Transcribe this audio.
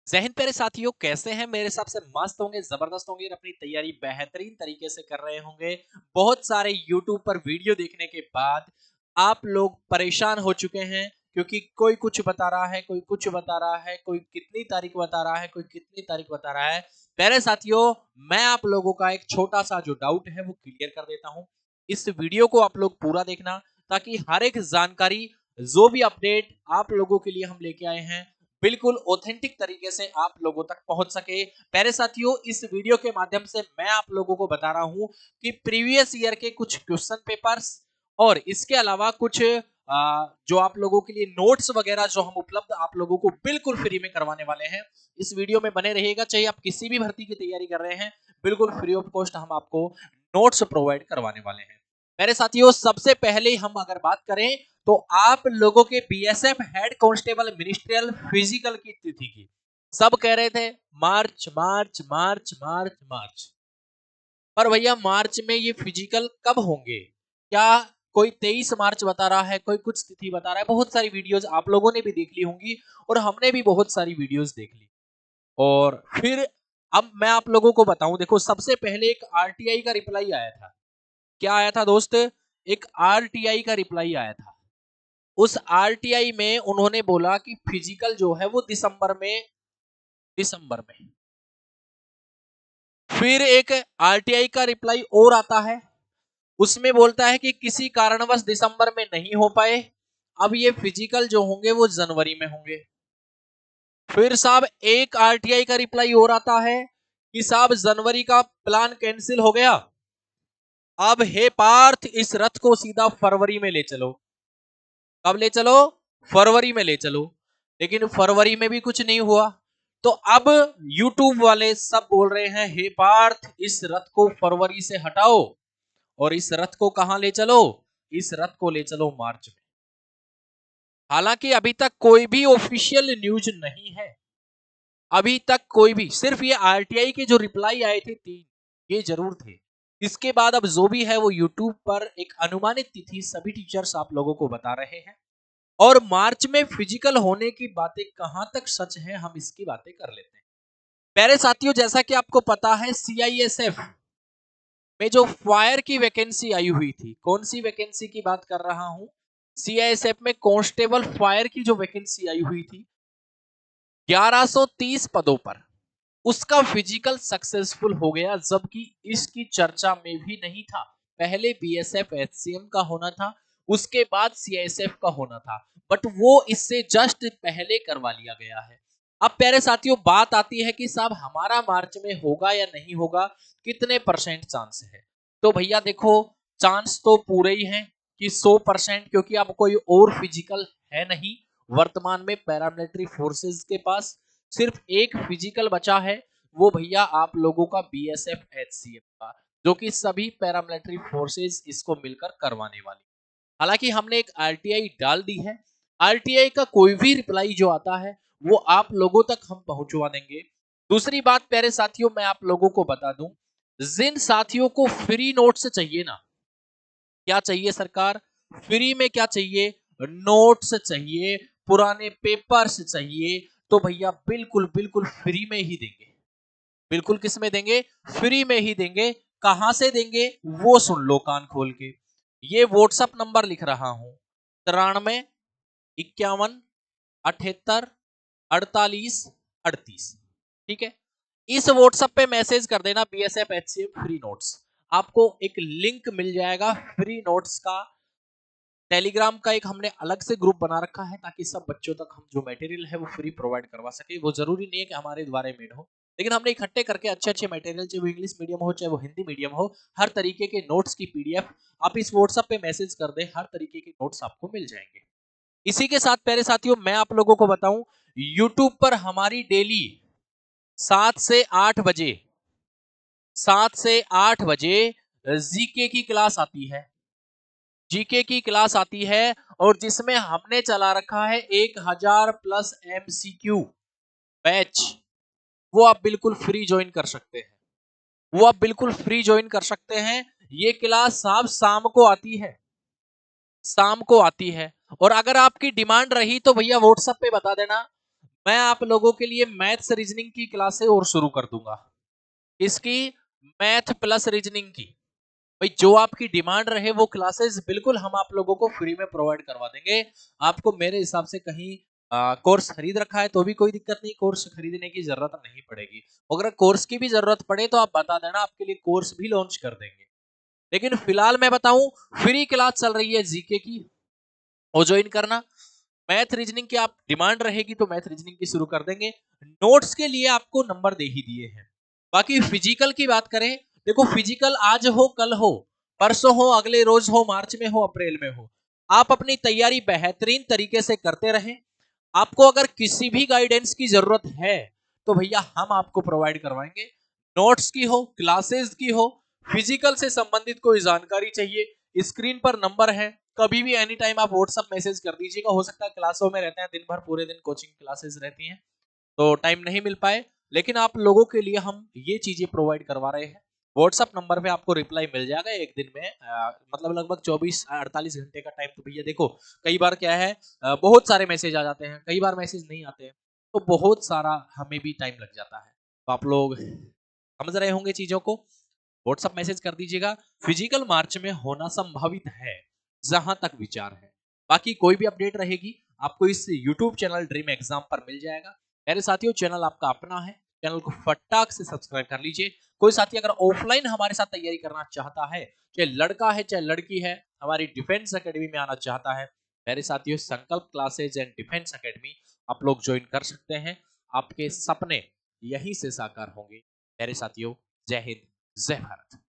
जय हिंद प्यारे साथियों, कैसे हैं? मेरे हिसाब से मस्त होंगे, जबरदस्त होंगे और अपनी तैयारी बेहतरीन तरीके से कर रहे होंगे। बहुत सारे यूट्यूब पर वीडियो देखने के बाद आप लोग परेशान हो चुके हैं क्योंकि कोई कुछ बता रहा है, कोई कुछ बता रहा है, कोई कितनी तारीख बता रहा है, कोई कितनी तारीख बता रहा है। प्यारे साथियों, मैं आप लोगों का एक छोटा सा जो डाउट है वो क्लियर कर देता हूँ। इस वीडियो को आप लोग पूरा देखना ताकि हर एक जानकारी, जो भी अपडेट आप लोगों के लिए हम लेके आए हैं, बिल्कुल ऑथेंटिक तरीके से आप लोगों तक पहुंच सके। प्यारे साथियों, इस वीडियो के माध्यम से मैं आप लोगों को बता रहा हूं कि प्रीवियस ईयर के कुछ क्वेश्चन पेपर्स और इसके अलावा कुछ जो आप लोगों के लिए नोट्स वगैरह जो हम उपलब्ध आप लोगों को बिल्कुल फ्री में करवाने वाले हैं। इस वीडियो में बने रहिएगा, चाहे आप किसी भी भर्ती की तैयारी कर रहे हैं, बिल्कुल फ्री ऑफ कॉस्ट हम आपको नोट्स प्रोवाइड करवाने वाले हैं। मेरे साथियों, सबसे पहले हम अगर बात करें तो आप लोगों के BSF head constable ministerial physical की तिथि की सब कह रहे थे मार्च मार्च मार्च मार्च मार्च। पर भैया, मार्च में ये फिजिकल कब होंगे? क्या कोई 23 मार्च बता रहा है, कोई कुछ तिथि बता रहा है। बहुत सारी वीडियोस आप लोगों ने भी देख ली होंगी और हमने भी बहुत सारी वीडियोस देख ली। और फिर अब मैं आप लोगों को बताऊं, देखो, सबसे पहले एक आरटीआई का रिप्लाई आया था। क्या आया था दोस्त? एक आरटीआई का रिप्लाई आया था। उस आरटीआई में उन्होंने बोला कि फिजिकल जो है वो दिसंबर में। फिर एक आरटीआई का रिप्लाई और आता है, उसमें बोलता है कि किसी कारणवश दिसंबर में नहीं हो पाए, अब ये फिजिकल जो होंगे वो जनवरी में होंगे। फिर साहब एक आरटीआई का रिप्लाई और आता है कि साहब जनवरी का प्लान कैंसिल हो गया, अब हे पार्थ इस रथ को सीधा फरवरी में ले चलो। कब ले चलो? फरवरी में ले चलो। लेकिन फरवरी में भी कुछ नहीं हुआ। तो अब यूट्यूब वाले सब बोल रहे हैं, हे पार्थ इस रथ को फरवरी से हटाओ और इस रथ को कहां ले चलो? इस रथ को ले चलो मार्च में। हालांकि अभी तक कोई भी ऑफिशियल न्यूज नहीं है, अभी तक कोई भी, सिर्फ ये आरटीआई के जो रिप्लाई आए थे 3, ये जरूर थे। इसके बाद अब जो भी है वो यूट्यूब पर एक अनुमानित तिथि सभी टीचर्स आप लोगों को बता रहे हैं। और मार्च में फिजिकल होने की बातें कहां तक सच है, हम इसकी बातें कर लेते हैं। प्यारे साथियों, जैसा कि आपको पता है, सीआईएसएफ में जो फायर की वैकेंसी आई हुई थी, कौन सी वैकेंसी की बात कर रहा हूं? सीआईएसएफ में कांस्टेबल फायर की जो वैकेंसी आई हुई थी 1130 पदों पर, उसका फिजिकल सक्सेसफुल हो गया, जबकि इसकी चर्चा में भी नहीं था। पहले बीएसएफ एचसीएम का होना था, उसके बाद सीआईएसएफ का होना था, बट वो इससे जस्ट पहले करवा लिया गया है। अब प्यारे साथियों, बात आती है कि साहब हमारा मार्च में होगा या नहीं होगा, कितने परसेंट चांस है? तो भैया देखो, चांस तो पूरे ही हैं कि 100%, क्योंकि अब कोई और फिजिकल है नहीं। वर्तमान में पैरामिलिट्री फोर्सेस के पास सिर्फ एक फिजिकल बचा है, वो भैया आप लोगों का बीएसएफ एचसीएफ का, जो कि सभी पैरामिलिट्री फोर्सेस इसको मिलकर करवाने वाली। हालांकि हमने एक आरटीआई डाल दी है, आरटीआई का कोई भी रिप्लाई जो आता है वो आप लोगों तक हम पहुंचवा देंगे। दूसरी बात प्यारे साथियों, मैं आप लोगों को बता दूं, जिन साथियों को फ्री नोट्स चाहिए ना, क्या चाहिए सरकार? फ्री में क्या चाहिए? नोट्स चाहिए, पुराने पेपर्स चाहिए। तो भैया बिल्कुल बिल्कुल फ्री में ही देंगे। बिल्कुल किस में देंगे? फ्री में ही देंगे। कहां से देंगे वो सुन लो कान खोल के। ये व्हाट्सएप नंबर लिख रहा हूं, 93 51 78 48 38। ठीक है, इस व्हाट्सएप पे मैसेज कर देना बीएसएफ एचसीएफ फ्री नोट्स। आपको एक लिंक मिल जाएगा फ्री नोट्स का। टेलीग्राम का एक हमने अलग से ग्रुप बना रखा है ताकि सब बच्चों तक हम जो मटेरियल है वो फ्री प्रोवाइड करवा सके। वो जरूरी नहीं है कि हमारे द्वारा मेड हो, लेकिन हमने इकट्ठे करके अच्छे अच्छे मटेरियल, चाहे वो इंग्लिश मीडियम हो चाहे वो हिंदी मीडियम हो, हर तरीके के नोट्स की पीडीएफ आप इस व्हाट्सएप पे मैसेज कर दें, हर तरीके के नोट्स आपको मिल जाएंगे। इसी के साथ प्यारे साथियों, मैं आप लोगों को बताऊं, यूट्यूब पर हमारी डेली 7 से 8 बजे 7 से 8 बजे जीके की क्लास आती है। जीके की क्लास आती है और जिसमें हमने चला रखा है 1000+ एमसीक्यू बैच। वो आप बिल्कुल फ्री ज्वाइन कर सकते हैं, वो आप बिल्कुल फ्री ज्वाइन कर सकते हैं। ये क्लास साहब शाम को आती है, शाम को आती है। और अगर आपकी डिमांड रही तो भैया व्हाट्सएप पे बता देना, मैं आप लोगों के लिए मैथ्स रीजनिंग की क्लासें और शुरू कर दूंगा। इसकी मैथ प्लस रीजनिंग की भाई जो आपकी डिमांड रहे वो क्लासेस बिल्कुल हम आप लोगों को फ्री में प्रोवाइड करवा देंगे। आपको मेरे हिसाब से कहीं कोर्स खरीद रखा है तो भी कोई दिक्कत नहीं, कोर्स खरीदने की जरूरत नहीं पड़ेगी। अगर कोर्स की भी जरूरत पड़े तो आप बता देना, आपके लिए कोर्स भी लॉन्च कर देंगे। लेकिन फिलहाल मैं बताऊं, फ्री क्लास चल रही है जीके की, वो ज्वाइन करना। मैथ रीजनिंग की आप डिमांड रहेगी तो मैथ रीजनिंग की शुरू कर देंगे। नोट्स के लिए आपको नंबर दे ही दिए हैं। बाकी फिजिकल की बात करें, देखो फिजिकल आज हो कल हो परसों हो अगले रोज हो मार्च में हो अप्रैल में हो, आप अपनी तैयारी बेहतरीन तरीके से करते रहें। आपको अगर किसी भी गाइडेंस की जरूरत है तो भैया हम आपको प्रोवाइड करवाएंगे। नोट्स की हो, क्लासेस की हो, फिजिकल से संबंधित कोई जानकारी चाहिए, स्क्रीन पर नंबर है, कभी भी एनी टाइम आप व्हाट्सएप मैसेज कर दीजिएगा। हो सकता है क्लासों में रहते हैं दिन भर, पूरे दिन कोचिंग क्लासेस रहती हैं तो टाइम नहीं मिल पाए, लेकिन आप लोगों के लिए हम ये चीजें प्रोवाइड करवा रहे हैं। व्हाट्सएप नंबर पे आपको रिप्लाई मिल जाएगा एक दिन में, मतलब लगभग 24 48 घंटे का टाइम। तो भैया देखो कई बार क्या है, बहुत सारे मैसेज आ जाते हैं, कई बार मैसेज नहीं आते हैं, तो बहुत सारा हमें भी टाइम लग जाता है। तो आप लोग समझ रहे होंगे चीजों को, व्हाट्सएप मैसेज कर दीजिएगा। फिजिकल मार्च में होना संभावित है जहां तक विचार है। बाकी कोई भी अपडेट रहेगी आपको इस यूट्यूब चैनल ड्रीम एग्जाम पर मिल जाएगा। मेरे साथियों चैनल आपका अपना है, चैनल को फटाक से सब्सक्राइब कर लीजिए। कोई साथी अगर ऑफलाइन हमारे साथ तैयारी करना चाहता है, चाहे लड़का है चाहे लड़की है, हमारी डिफेंस एकेडमी में आना चाहता है, मेरे साथियों संकल्प क्लासेज एंड डिफेंस एकेडमी आप लोग ज्वाइन कर सकते हैं। आपके सपने यहीं से साकार होंगे। मेरे साथियों जय हिंद, जय भारत।